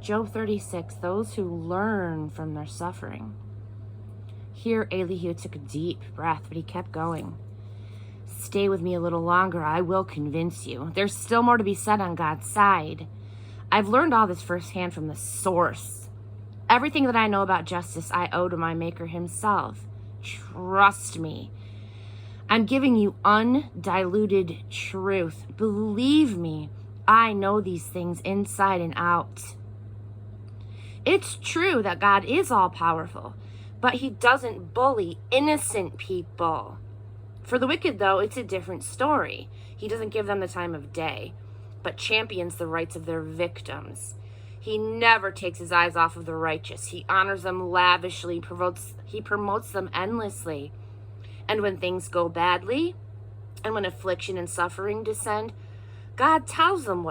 Job 36, those who learn from their suffering. Here, Elihu took a deep breath, but he kept going. Stay with me a little longer. I will convince you. There's still more to be said on God's side. I've learned all this firsthand from the source. Everything that I know about justice, I owe to my Maker himself. Trust me. I'm giving you undiluted truth. Believe me, I know these things inside and out. It's true that God is all-powerful, but he doesn't bully innocent people. For the wicked, though, it's a different story. He doesn't give them the time of day, but champions the rights of their victims. He never takes his eyes off of the righteous. He honors them lavishly, he promotes them endlessly. And when things go badly, and when affliction and suffering descend, God tells them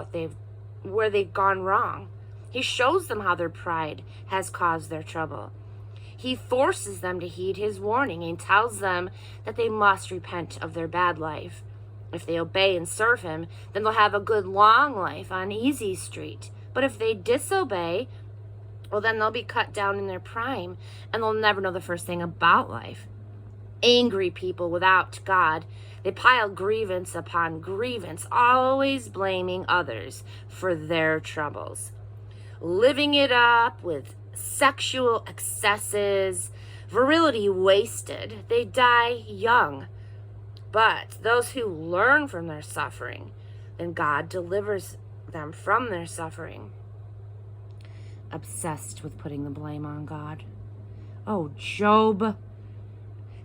where they've gone wrong. He shows them how their pride has caused their trouble. He forces them to heed his warning and tells them that they must repent of their bad life. If they obey and serve him, then they'll have a good long life on Easy Street. But if they disobey, well, then they'll be cut down in their prime and they'll never know the first thing about life. Angry people without God, they pile grievance upon grievance, always blaming others for their troubles. Living it up with sexual excesses, virility wasted, they die young. But those who learn from their suffering, then God delivers them from their suffering. Obsessed with putting the blame on God. Oh, Job,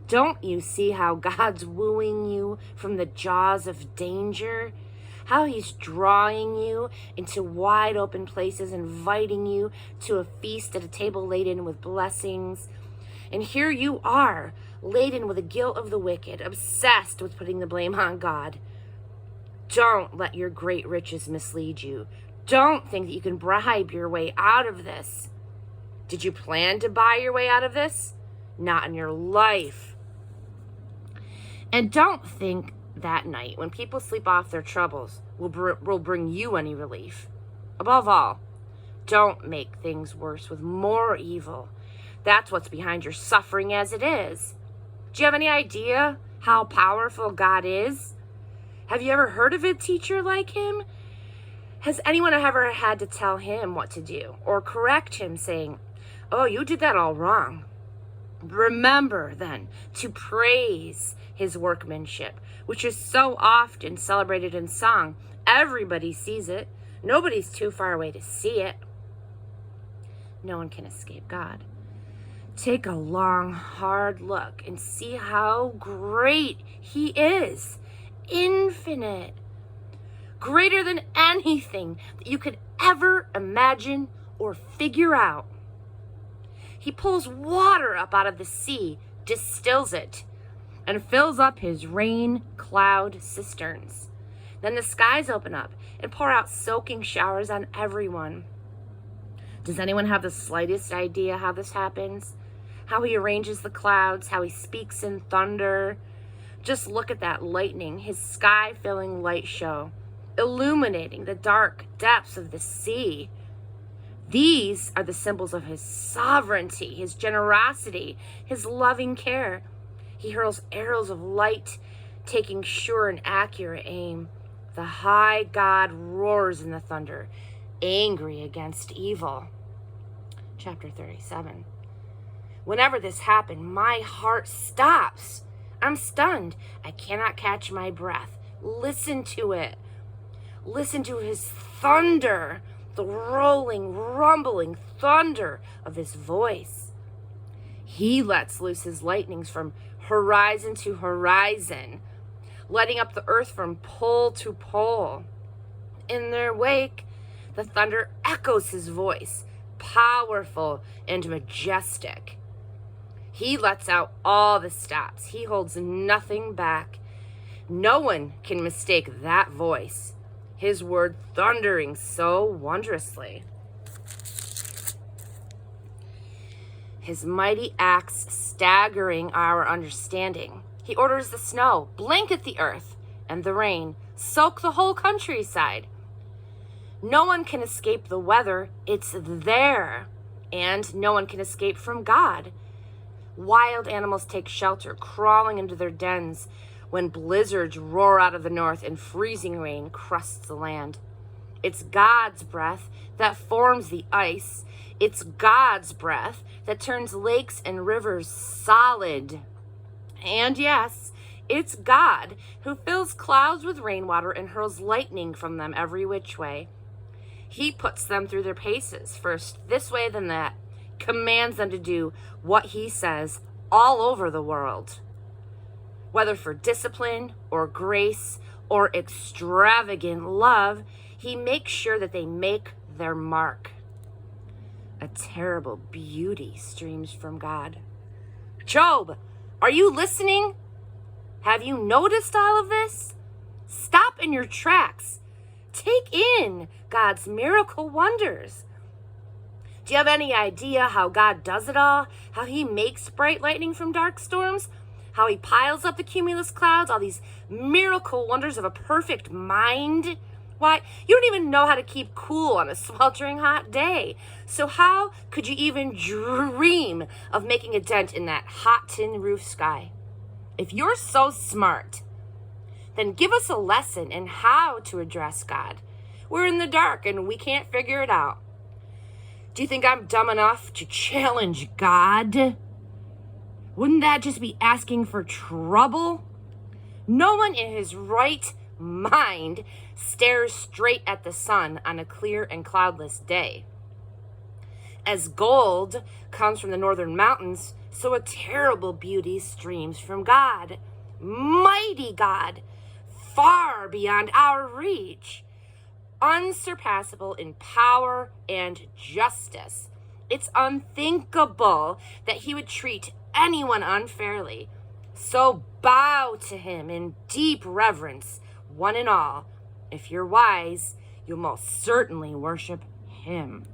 don't you see how God's wooing you from the jaws of danger? How he's drawing you into wide open places, inviting you to a feast at a table laden with blessings. And here you are, laden with the guilt of the wicked, obsessed with putting the blame on God. Don't let your great riches mislead you. Don't think that you can bribe your way out of this. Did you plan to buy your way out of this? Not in your life. And don't think that night when people sleep off their troubles will bring you any relief. Above all, don't make things worse with more evil. That's what's behind your suffering as it is. Do you have any idea how powerful God is? Have you ever heard of a teacher like him? Has anyone ever had to tell him what to do or correct him saying, oh, you did that all wrong? Remember then to praise his workmanship, which is so often celebrated in song. Everybody sees it. Nobody's too far away to see it. No one can escape God. Take a long, hard look and see how great he is. Infinite. Greater than anything that you could ever imagine or figure out. He pulls water up out of the sea, distills it, and fills up his rain cloud cisterns. Then the skies open up and pour out soaking showers on everyone. Does anyone have the slightest idea how this happens? How he arranges the clouds, how he speaks in thunder? Just look at that lightning, his sky-filling light show, illuminating the dark depths of the sea. These are the symbols of his sovereignty, his generosity, his loving care. He hurls arrows of light, taking sure and accurate aim. The high God roars in the thunder, angry against evil. Chapter 37. Whenever this happened, my heart stops. I'm stunned. I cannot catch my breath. Listen to it. Listen to his thunder, the rolling, rumbling thunder of his voice. He lets loose his lightnings from horizon to horizon, letting up the earth from pole to pole. In their wake, the thunder echoes his voice, powerful and majestic. He lets out all the stops. He holds nothing back. No one can mistake that voice, his word thundering so wondrously. His mighty acts staggering our understanding. He orders the snow, blanket the earth, and the rain, soak the whole countryside. No one can escape the weather. It's there. And no one can escape from God. Wild animals take shelter, crawling into their dens when blizzards roar out of the north and freezing rain crusts the land. It's God's breath that forms the ice. It's God's breath that turns lakes and rivers solid. And yes, it's God who fills clouds with rainwater and hurls lightning from them every which way. He puts them through their paces, first this way, then that, commands them to do what he says all over the world. Whether for discipline or grace or extravagant love, he makes sure that they make their mark. A terrible beauty streams from God. Job, are you listening? Have you noticed all of this? Stop in your tracks. Take in God's miracle wonders. Do you have any idea how God does it all? How he makes bright lightning from dark storms? How he piles up the cumulus clouds? All these miracle wonders of a perfect mind? Why, you don't even know how to keep cool on a sweltering hot day. So how could you even dream of making a dent in that hot tin roof sky? If you're so smart, then give us a lesson in how to address God. We're in the dark and we can't figure it out. Do you think I'm dumb enough to challenge God? Wouldn't that just be asking for trouble? No one in his right mind stares straight at the sun on a clear and cloudless day. As gold comes from the northern mountains, so a terrible beauty streams from God. Mighty God, far beyond our reach, unsurpassable in power and justice. It's unthinkable that he would treat anyone unfairly. So bow to him in deep reverence, one and all. If you're wise, you'll most certainly worship him.